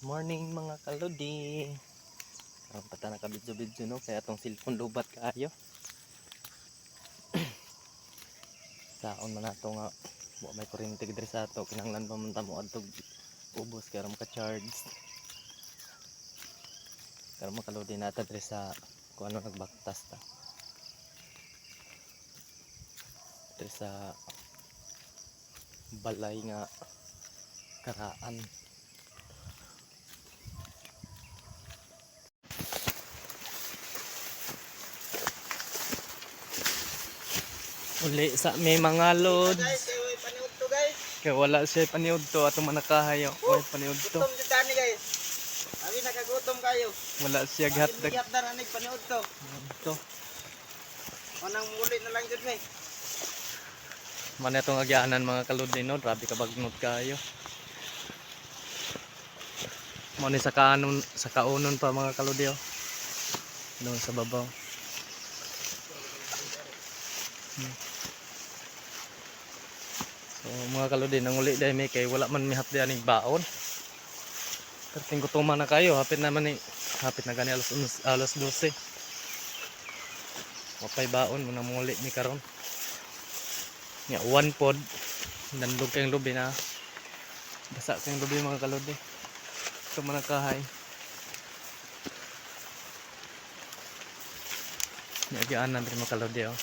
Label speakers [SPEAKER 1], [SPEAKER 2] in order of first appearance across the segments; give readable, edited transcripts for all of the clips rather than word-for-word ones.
[SPEAKER 1] Morning mga kalodi. Ang pata nakabidyo-bidyo no kaya atong cellphone lubat kaayo. Saon man nato nga wa may kuryente diri sa ato kinahanglan pa man ta mo adtog ubos kaya maka charge. Kaya makalodi nata diri sa kung ano nagbaktas ta. Diri sa balay nga karaan. Uli sa may mga lods. Kaya wala siya paniud to atong manakahayo. Oy paniud to.
[SPEAKER 2] Gutom jud tani guys. Abi nakagutom kayo.
[SPEAKER 1] Wala siya gatdag.
[SPEAKER 2] Gihat na ranig paniud to.
[SPEAKER 1] To.
[SPEAKER 2] Manang muli na lang jud may.
[SPEAKER 1] Man itong agyaanan mga kalodi no, grabe ka bagnot kayo. Mo ni sa kaunon pa mga kalodi oh. Doon sa babaw. So mga kalodi nanguli dai may kay wala man mihat diyan ning baon. Perting gutuman na kayo, hapit na gani alas 12. Wapay baon mo na muli ni karon. Nya one pod nandog kayong lubi na basa kayong lubi mga kalodi. Ito manakahay. Nagyaan rin mga kalodi oh.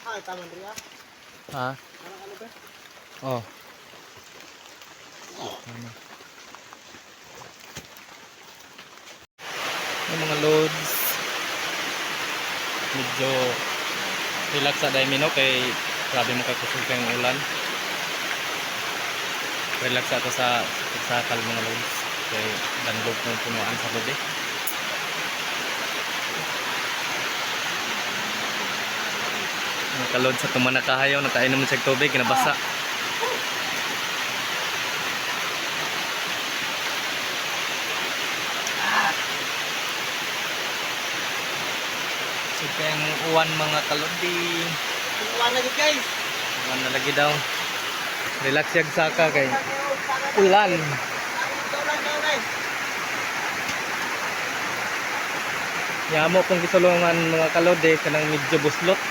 [SPEAKER 2] Ah, tama rin ah.
[SPEAKER 1] Ha?
[SPEAKER 2] Ano ba?
[SPEAKER 1] Oh. Ano? Yung mga loads medyo relax sa dami no kay grabe mo kay kusog kayong ulan. Relax ato sa mga loads kay dandog ng punuan sa gabi. Mga kalod sa tumanakahayaw nakainom sa tubig kinabasa. So kayong uwan mga kalodi.
[SPEAKER 2] Uwan na jud guys.
[SPEAKER 1] Uwan na lagi daw. Relax yag saka kay ulan.
[SPEAKER 2] Ulan daw guys.
[SPEAKER 1] Yamo kung gisulungan mga kalodi kanang medyo buslot.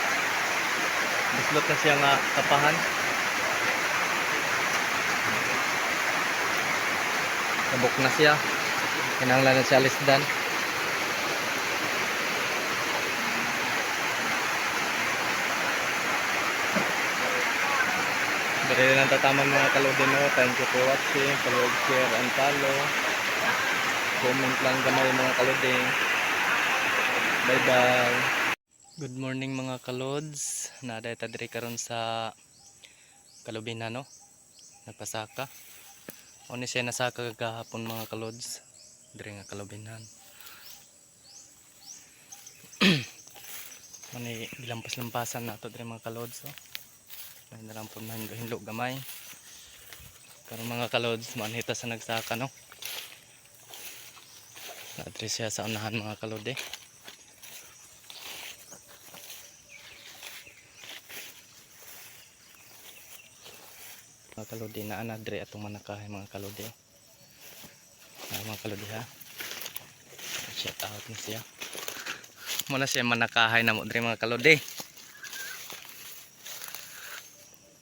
[SPEAKER 1] Buslot na siya nga tapahan. Nabok na siya. Kinahanglan na siya lisdan. Dali lang tataman mga kalodi no. Thank you for watching. Palawag, share, and follow. Comment lang gamay mga kalodi. Bye bye. Good morning mga kalods. Naaday ta diri karon sa Kalubina no. Nagpasaka. Oni siya nasaka gahapon mga kalods. Diri nga Kalubinan. Oni gilampas-lampasan nato diri mga kalods no. May narampon man hinlo gamay. Karon mga kalods manhita sa nagsaka no. Naadre siya sa unahan mga kalode. Mga kalodi na anadre atong manakahay mga kalodi mga kalodi ha, shout out na siya muna siya manakahay na mo dre mga kalodi.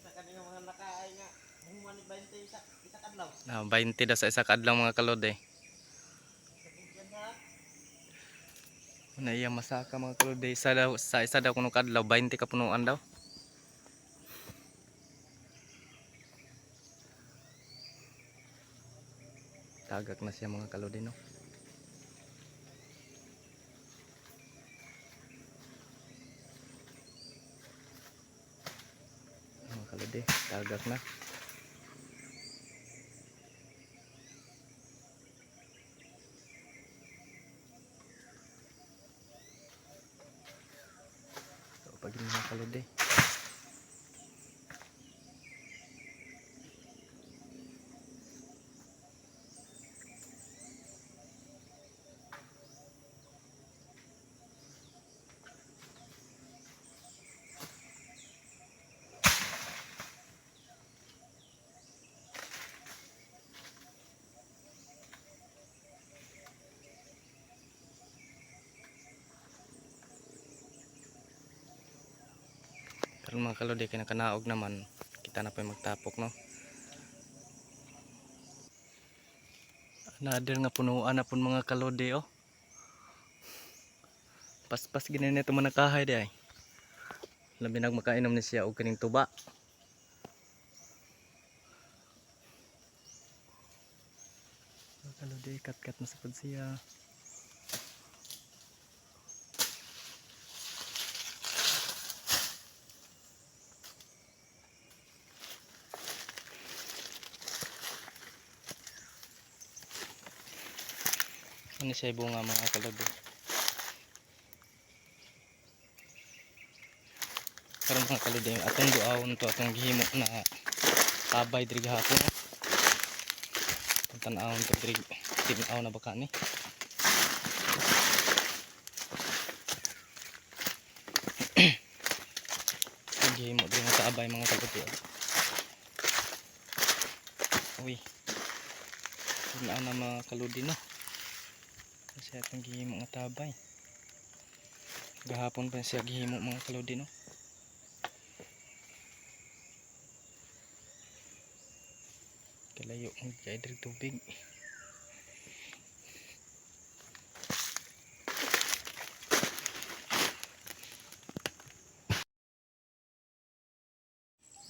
[SPEAKER 2] Mga nakaay nga. Human 20 isa kadlaw.
[SPEAKER 1] 20 daw sa isa kadlaw mga kalodi. Muna iya masaka mga kalodi sa isa daw kuno kadlaw 20 ka punuan daw. Tagak na siya mga kalodi no. Mga kalodi tagak na. So pag mga kalodi Karon mga kalodi kay nakanaog naman, kita na pa magtapok no. Another nga punuan na pun mga kalodi oh. Paspas gini nito manakahay di ay. Labi nag makainom ni siya og kining tuba. Mga kalodi kat-kat na sa pud siya. Ano siya bunga mga kalodi. Karon mga kalodi atong duawon to atong gihimo na tabay diri gahapon. Tan-awon to diri tin-aw na baka ni. Gihimo diri nga tabay mga kalodi. Uy. Tin-aw na mga kalodi no. Kasi atong gihimo nga tabay. Gahapon pa siya gihimo mga kalodi no. Kalayo ang kay diri tubig.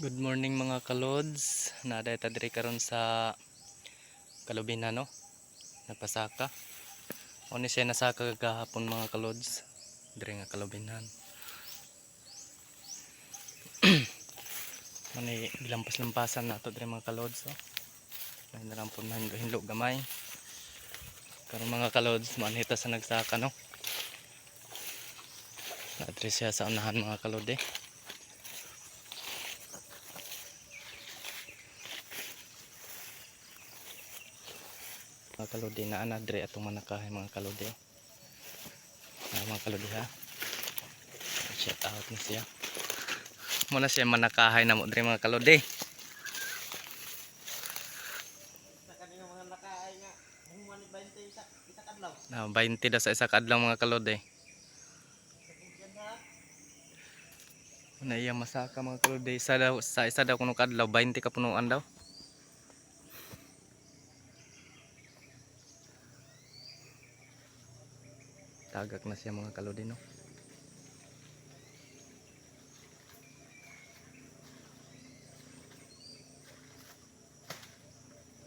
[SPEAKER 1] Good morning mga kalods. Naday ta diri karon sa Kalubina no. Nagpasaka. O ni siya nasaka gahapon mga kalods. Diri nga Kalubinan. Mani gilampas-lampasan nato diri mga kalods oh. May narampon na hinlo gamay. Karon mga kalods manhita sa nagsaka no. Adre siya sa unahan mga kalode. Mga kalode na anadre atong manakahay mga kalode. Mga kalode ha. Shout out na siya. Muna siya manakahay na mo dre mga kalode.
[SPEAKER 2] Sa kanina mga nakaay nga humuman ni 20 isa kadlaw.
[SPEAKER 1] Na 20 daw sa isa ka adlaw mga kalode. Na iya masaka mga kalode sa isa daw kuno kadlaw 20 ka punuan daw. Tagak na siya mga kalode no.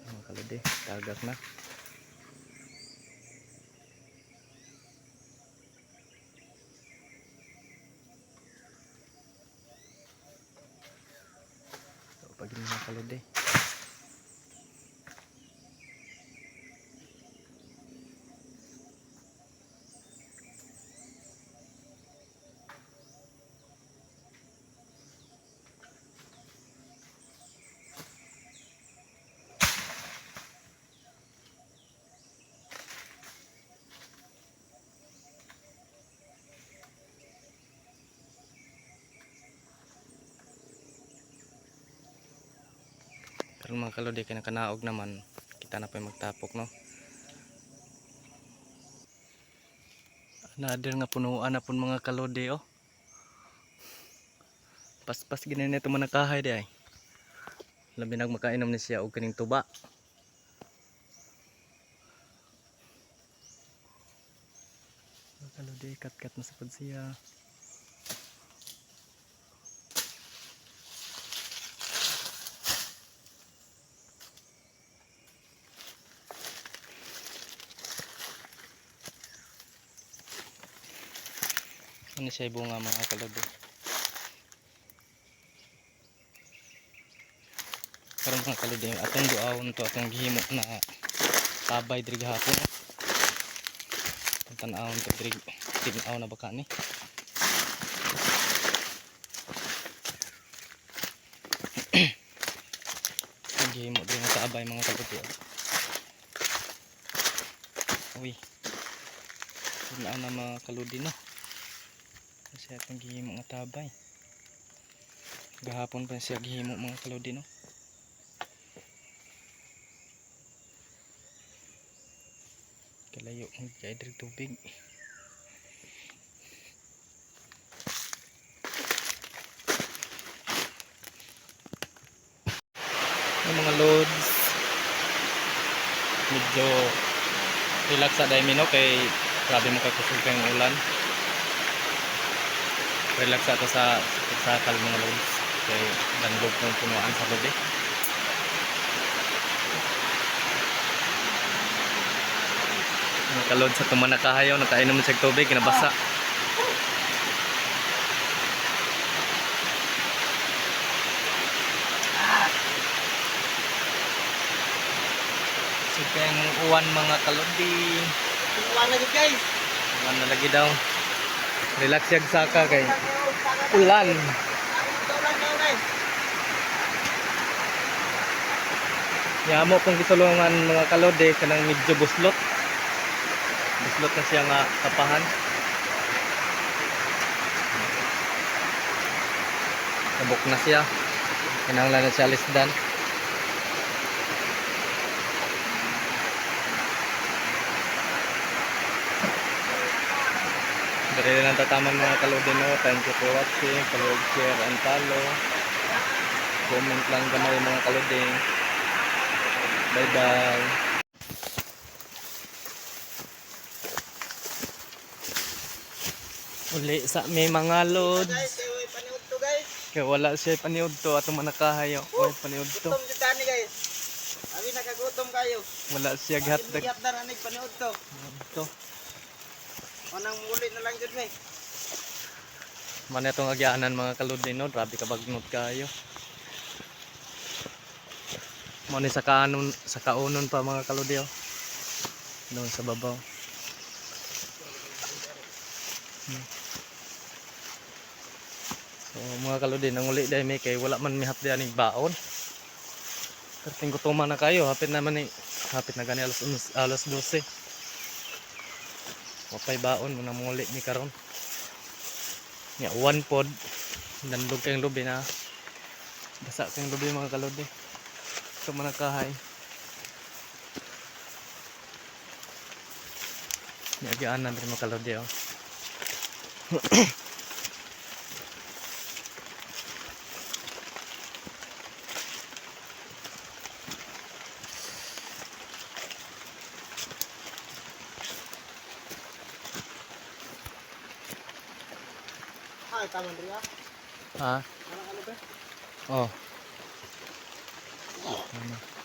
[SPEAKER 1] Mga kalode tagak na. So pag mga kalode. Karon mga kalode kay nakanaog naman, kita na pa magtapok no. Another nga punuan na pun mga kalode oh. Paspas gini nito manakahay di ay. Labi nag makainom ni siya og kining tuba. Mga kalode kat-kat na sa pud siya. Ano siya bunga mga kalode. Karon mga kalode atong duawon to atong gihimo na tabay diri gahapon. Tan-awon to diri tin-aw na baka ni. Gihimo diri nga tabay mga kalode. Uy. Tinaan na mga kalode no. Kasi atong gihimo nga tabay. Gahapon pa siya gihimo mga kalode no. Kalayo ang kay diri tubig. Yung mga loads medyo relax sa dahil kay grabe mo kakusog kayong ulan. Relax ato sa pagsakal mga loads kay danlog kong punuan sa lobby. Kalod sa tumanakahayaw, nakainom sa tubig, kinabasa. So kayang uwan mga kalodi.
[SPEAKER 2] Uwan lagi guys.
[SPEAKER 1] Uwan na lagi daw. Relax yag saka kay ulan. Yamo kung gisulungan mga kalodi kanang medyo buslot. Buslot na siya nga kapahan. Nabok na siya. Kinahanglan na siya lisdan. Dari lang tataman mga kalodi no. Thank you for watching. Palog, share, and follow. Comment lang gamay mga kalodi. Bye bye. Uli sa may mga loads.
[SPEAKER 2] Guys, kayo paniud to guys.
[SPEAKER 1] Kaya wala siya paniud to atong manakahayo. Oy paniud to.
[SPEAKER 2] Gutom jud tani guys. Abi nakagutom kayo.
[SPEAKER 1] Wala siya gihatag.
[SPEAKER 2] Gihat na ranig paniud to.
[SPEAKER 1] To.
[SPEAKER 2] Manang muli na lang jud me.
[SPEAKER 1] Man itong agyaanan mga kaludi no. Grabe ka bagnot kayo. Mo ni sa kaunon pa mga kaludi oh. Doon sa babaw. So mga kaludi nanguli dai may kay wala man mihat di aning baon. Perting gutuman na kayo, hapit na gani alas 12. Wapay baon mo na muli ni karon. Nya one pod dandog kayong lubi na. Basa kayong lubi mga kaludi. Ito manakahay. Nya gyaanan rin mga kaludi oh.
[SPEAKER 2] Ay, tama rin
[SPEAKER 1] Ha?
[SPEAKER 2] Ano ba?
[SPEAKER 1] Oh. Ano?